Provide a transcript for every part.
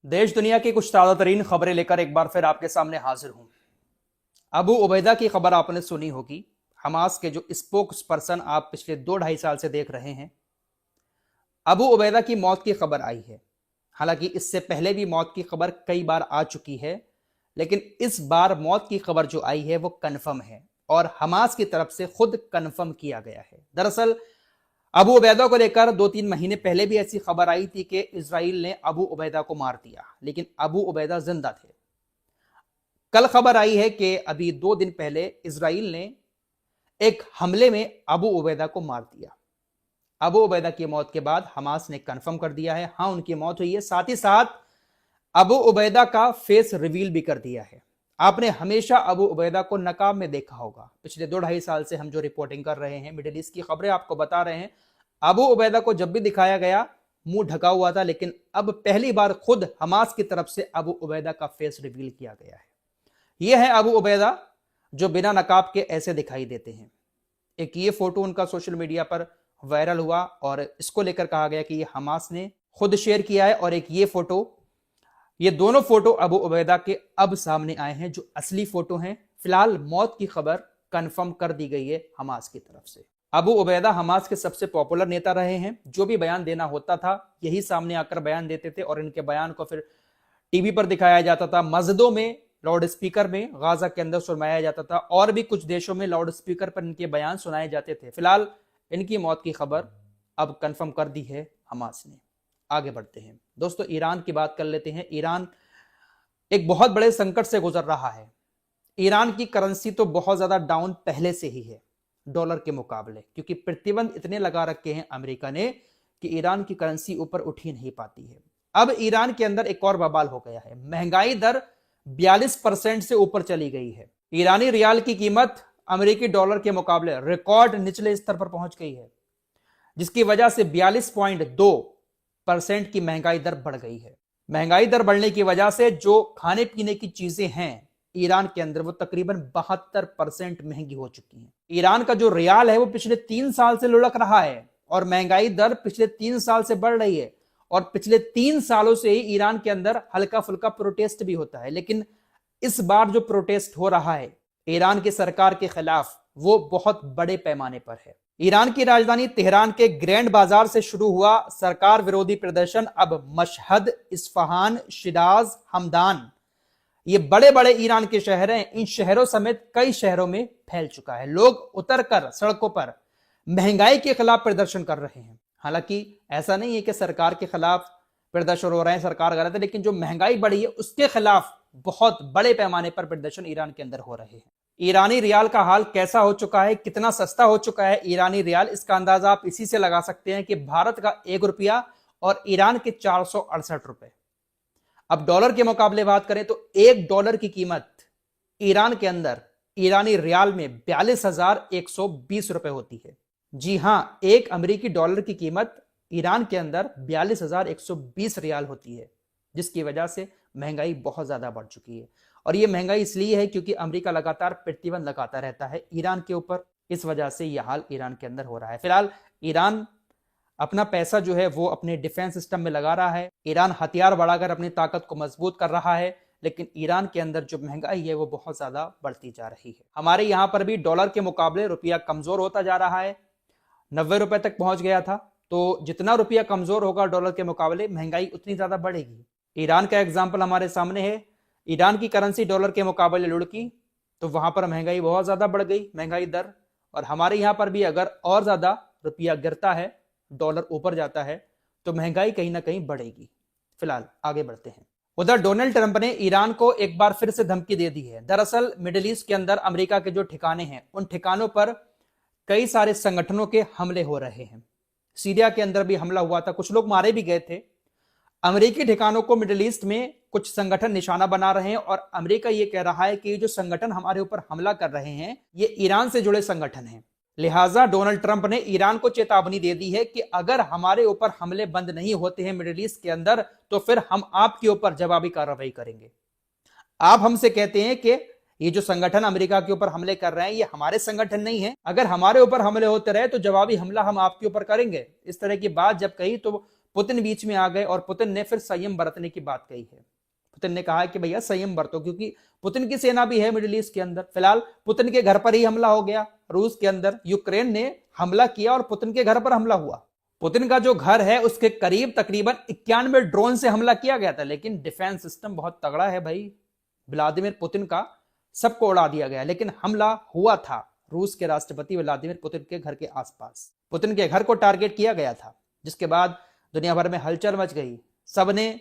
देश दुनिया की कुछ ताज़ा तरीन खबरें लेकर एक बार फिर आपके सामने हाजिर हूं। अबू उबैदा की खबर आपने सुनी होगी। हमास के जो स्पोक्स पर्सन आप पिछले 2-2.5 साल से देख रहे हैं। अबू उबैदा की मौत की खबर आई है। हालांकि इससे पहले भी मौत की खबर कई बार आ चुकी है, लेकिन इस बार मौत की खबर जो आई है वो कन्फर्म है और हमास की तरफ से खुद कन्फर्म किया गया है। दरअसल अबू उबैदा को लेकर 2-3 महीने पहले भी ऐसी खबर आई थी कि इजराइल ने अबू उबैदा को मार दिया, लेकिन अबू उबैदा जिंदा थे। कल खबर आई है कि अभी 2 दिन पहले इजराइल ने एक हमले में अबू उबैदा को मार दिया। अबू उबैदा की मौत के बाद हमास ने कंफर्म कर दिया है, हाँ उनकी मौत हुई है। साथ ही साथ अबू उबैदा का फेस रिवील भी कर दिया है। आपने हमेशा अबू उबैदा को नकाब में देखा होगा। पिछले 2-2.5 साल से हम जो रिपोर्टिंग कर रहे हैं, मिडिल ईस्ट की खबरें आपको बता रहे हैं, अबू उबैदा को जब भी दिखाया गया मुंह ढका हुआ था, लेकिन अब पहली बार खुद हमास की तरफ से अबू उबैदा का फेस रिवील किया गया है। यह है अबू उबैदा जो बिना नकाब के ऐसे दिखाई देते हैं। एक ये फोटो उनका सोशल मीडिया पर वायरल हुआ और इसको लेकर कहा गया कि ये हमास ने खुद शेयर किया है। और एक ये फोटो, ये दोनों फोटो अबू उबैदा के अब सामने आए हैं जो असली फोटो हैं। फिलहाल मौत की खबर कंफर्म कर दी गई है हमास की तरफ से। अबू उबैदा हमास के सबसे पॉपुलर नेता रहे हैं। जो भी बयान देना होता था यही सामने आकर बयान देते थे और इनके बयान को फिर टीवी पर दिखाया जाता था, मस्जिदों में लाउड स्पीकर में गाजा के अंदर सुनाया जाता था और भी कुछ देशों में लाउड स्पीकर पर इनके बयान सुनाए जाते थे। फिलहाल इनकी मौत की खबर अब कंफर्म कर दी है हमास ने। आगे बढ़ते हैं दोस्तों, ईरान की बात कर लेते हैं। ईरान एक बहुत बड़े संकट से गुजर रहा है। ईरान की करेंसी तो बहुत ज्यादा डाउन पहले से ही है डॉलर के मुकाबले, क्योंकि प्रतिबंध इतने लगा रखे हैं अमेरिका ने कि ईरान की करेंसी ऊपर उठ ही नहीं पाती है। अब ईरान के अंदर एक और बवाल हो गया है। महंगाई दर 42% से ऊपर चली गई है। ईरानी रियाल की कीमत अमेरिकी डॉलर के मुकाबले रिकॉर्ड निचले स्तर पर पहुंच गई है, जिसकी वजह से 42.2% की महंगाई दर बढ़ गई है। महंगाई दर बढ़ने की वजह से जो खाने पीने की चीजें हैं ईरान के अंदर वो तकरीबन 72% महंगी हो चुकी हैं। ईरान का जो रियाल है वो पिछले 3 साल से लुढ़क रहा है और महंगाई दर पिछले 3 साल से बढ़ रही है। और पिछले 3 सालों से ही ईरान के अंदर हल्का फुल्का प्रोटेस्ट भी होता है, लेकिन इस बार जो प्रोटेस्ट हो रहा है ईरान की सरकार के खिलाफ वो बहुत बड़े पैमाने पर है। ईरान की राजधानी तेहरान के ग्रैंड बाजार से शुरू हुआ सरकार विरोधी प्रदर्शन अब मशहद, इस्फहान, शिराज, हमदान, ये बड़े बड़े ईरान के शहर हैं, इन शहरों समेत कई शहरों में फैल चुका है। लोग उतरकर सड़कों पर महंगाई के खिलाफ प्रदर्शन कर रहे हैं। हालांकि ऐसा नहीं है कि सरकार के खिलाफ प्रदर्शन हो रहे हैं, सरकार गलत है, लेकिन जो महंगाई बढ़ी है उसके खिलाफ बहुत बड़े पैमाने पर प्रदर्शन ईरान के अंदर हो रहे हैं। ईरानी रियाल का हाल कैसा हो चुका है, कितना सस्ता हो चुका है ईरानी रियाल, इसका अंदाजा आप इसी से लगा सकते हैं कि भारत का 1 रुपया और ईरान के 468 रुपए। अब डॉलर के मुकाबले बात करें तो $1 की कीमत ईरान के अंदर ईरानी रियाल में 42,120 रुपए होती है। जी हां, एक अमेरिकी डॉलर की कीमत ईरान के अंदर 42,120 रियाल होती है, जिसकी वजह से महंगाई बहुत ज्यादा बढ़ चुकी है। और यह महंगाई इसलिए है क्योंकि अमेरिका लगातार प्रतिबंध लगाता रहता है ईरान के ऊपर, इस वजह से यह हाल ईरान के अंदर हो रहा है। फिलहाल ईरान अपना पैसा जो है वो अपने डिफेंस सिस्टम में लगा रहा है। ईरान हथियार बढ़ाकर अपनी ताकत को मजबूत कर रहा है, लेकिन ईरान के अंदर जो महंगाई है वो बहुत ज्यादा बढ़ती जा रही है। हमारे यहां पर भी डॉलर के मुकाबले रुपया कमजोर होता जा रहा है, 90 रुपए तक पहुंच गया था। तो जितना रुपया कमजोर होगा डॉलर के मुकाबले, महंगाई उतनी ज्यादा बढ़ेगी। ईरान का एग्जाम्पल हमारे सामने है। ईरान की करेंसी डॉलर के मुकाबले लुढ़की तो वहां पर महंगाई बहुत ज्यादा बढ़ गई, महंगाई दर। और हमारे यहां पर भी अगर और ज्यादा रुपया गिरता है, डॉलर ऊपर जाता है, तो महंगाई कहीं ना कहीं बढ़ेगी। फिलहाल आगे बढ़ते हैं। उधर डोनाल्ड ट्रंप ने ईरान को एक बार फिर से धमकी दे दी है। दरअसल मिडिल ईस्ट के अंदर अमेरिका के जो ठिकाने हैं उन ठिकानों पर कई सारे संगठनों के हमले हो रहे हैं। सीरिया के अंदर भी हमला हुआ था, कुछ लोग मारे भी गए थे। अमेरिकी ठिकानों को मिडिल ईस्ट में कुछ संगठन निशाना बना रहे हैं और अमेरिका ये कह रहा है कि ये जो संगठन हमारे ऊपर हमला कर रहे हैं ये ईरान से जुड़े संगठन हैं। लिहाजा डोनाल्ड ट्रंप ने ईरान को चेतावनी दे दी है कि अगर हमारे ऊपर हमले बंद नहीं होते हैं मिडिल ईस्ट के अंदर, तो फिर हम आपके ऊपर जवाबी कार्रवाई करेंगे। आप हमसे कहते हैं कि ये जो संगठन अमेरिका के ऊपर हमले कर रहे हैं ये हमारे संगठन नहीं है, अगर हमारे ऊपर हमले होते रहे तो जवाबी हमला हम आपके ऊपर करेंगे। इस तरह की बात जब कही तो पुतिन बीच में आ गए और पुतिन ने फिर संयम बरतने की बात कही है। पुतिन ने कहा कि भैया संयम बरतो, क्योंकि पुतिन की सेना भी है मिडिल ईस्ट के अंदर। फिलहाल पुतिन के घर पर ही हमला हो गया रूस के अंदर, यूक्रेन ने हमला किया और पुतिन के घर पर हमला हुआ। पुतिन का जो घर है उसके करीब तकरीबन 91 ड्रोन से हमला किया गया था, लेकिन डिफेंस सिस्टम बहुत तगड़ा है भाई व्लादिमीर पुतिन का, सबको उड़ा दिया गया। लेकिन हमला हुआ था रूस के राष्ट्रपति व्लादिमीर पुतिन के घर के आसपास, पुतिन के घर को टारगेट किया गया था, जिसके बाद दुनिया भर में हलचल मच गई। सबने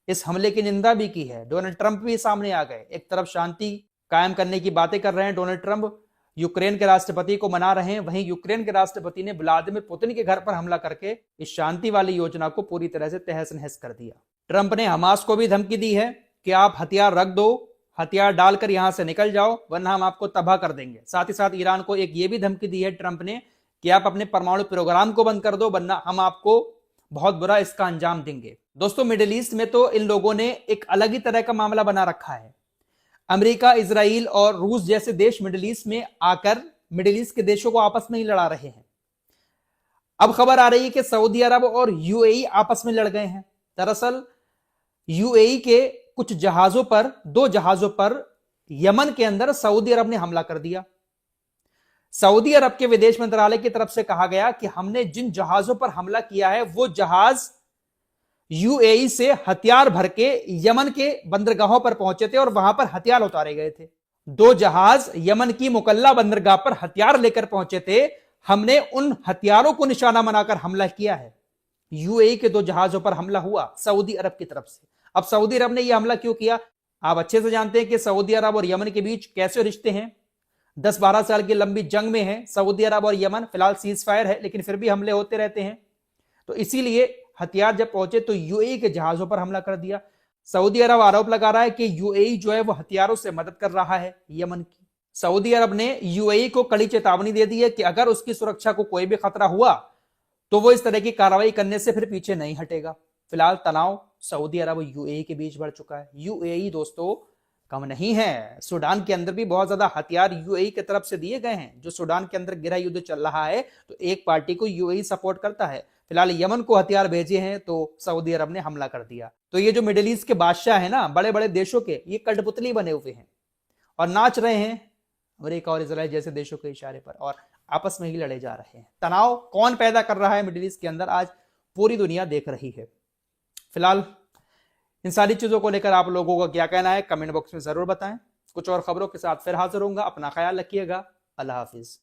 इस हमले की निंदा भी की है। डोनाल्ड ट्रंप भी सामने आ गए। एक तरफ शांति कायम करने की बातें कर रहे हैं डोनाल्ड ट्रंप, यूक्रेन के राष्ट्रपति को मना रहे हैं, वहीं यूक्रेन के राष्ट्रपति ने व्लादिमीर पुतिन के घर पर हमला करके इस शांति वाली योजना को पूरी तरह से तहस नहस कर दिया। ट्रंप ने हमास को भी धमकी दी है कि आप हथियार रख दो, हथियार डालकर यहां से निकल जाओ, वरना हम आपको तबाह कर देंगे। साथ ही साथ ईरान को एक ये भी धमकी दी है ट्रंप ने कि आप अपने परमाणु प्रोग्राम को बंद कर दो, वरना हम आपको बहुत बुरा इसका अंजाम देंगे। दोस्तों, मिडिल ईस्ट में तो इन लोगों ने एक अलग ही तरह का मामला बना रखा है। अमेरिका, इजराइल और रूस जैसे देश मिडिल ईस्ट में आकर मिडिल ईस्ट के देशों को आपस में ही लड़ा रहे हैं। अब खबर आ रही है कि सऊदी अरब और यूएई आपस में लड़ गए हैं। दरअसल यूएई के कुछ जहाजों पर, 2 जहाजों पर यमन के अंदर सऊदी अरब ने हमला कर दिया। सऊदी अरब के विदेश मंत्रालय की तरफ से कहा गया कि हमने जिन जहाजों पर हमला किया है वो जहाज यूएई से हथियार भर के यमन के बंदरगाहों पर पहुंचे थे और वहां पर हथियार उतारे गए थे। 2 जहाज यमन की मुकल्ला बंदरगाह पर हथियार लेकर पहुंचे थे। हमने उन हथियारों को निशाना बनाकर हमला किया है। यूएई के 2 जहाजों पर हमला हुआ सऊदी अरब की तरफ से। अब सऊदी अरब ने यह हमला क्यों किया? आप अच्छे से जानते हैं कि सऊदी अरब और यमन के बीच कैसे रिश्ते हैं। 10-12 साल की लंबी जंग में है सऊदी अरब और यमन। फिलहाल सीज फायर है, लेकिन फिर भी हमले होते रहते हैं। तो इसीलिए हथियार जब पहुंचे तो यूएई के जहाजों पर हमला कर दिया। सऊदी अरब आरोप लगा रहा है कि यूएई जो है वो हथियारों से मदद कर रहा है यमन की। सऊदी अरब ने यूएई को कड़ी चेतावनी दे दी है कि अगर उसकी सुरक्षा को कोई भी खतरा हुआ तो वो इस तरह की कार्रवाई करने से फिर पीछे नहीं हटेगा। फिलहाल तनाव सऊदी अरब और यूएई के बीच बढ़ चुका है। यूएई दोस्तों कम नहीं है। सूडान के अंदर भी बहुत ज्यादा हथियार यूएई की तरफ से दिए गए हैं। जो सूडान के अंदर गृह युद्ध चल रहा है तो एक पार्टी को यूएई सपोर्ट करता है। फिलहाल यमन को हथियार भेजे हैं तो सऊदी अरब ने हमला कर दिया। तो ये जो मिडिल ईस्ट के बादशाह है ना, बड़े बड़े देशों के, ये कठपुतली बने हुए हैं और नाच रहे हैं अमेरिका और इजराइल जैसे देशों के इशारे पर, और आपस में ही लड़े जा रहे हैं। तनाव कौन पैदा कर रहा है मिडिल ईस्ट के अंदर, आज पूरी दुनिया देख रही है। फिलहाल इन सारी चीजों को लेकर आप लोगों का क्या कहना है कमेंट बॉक्स में जरूर बताएं। कुछ और खबरों के साथ फिर हाजिर होऊंगा। अपना ख्याल रखिएगा। अल्लाह हाफिज।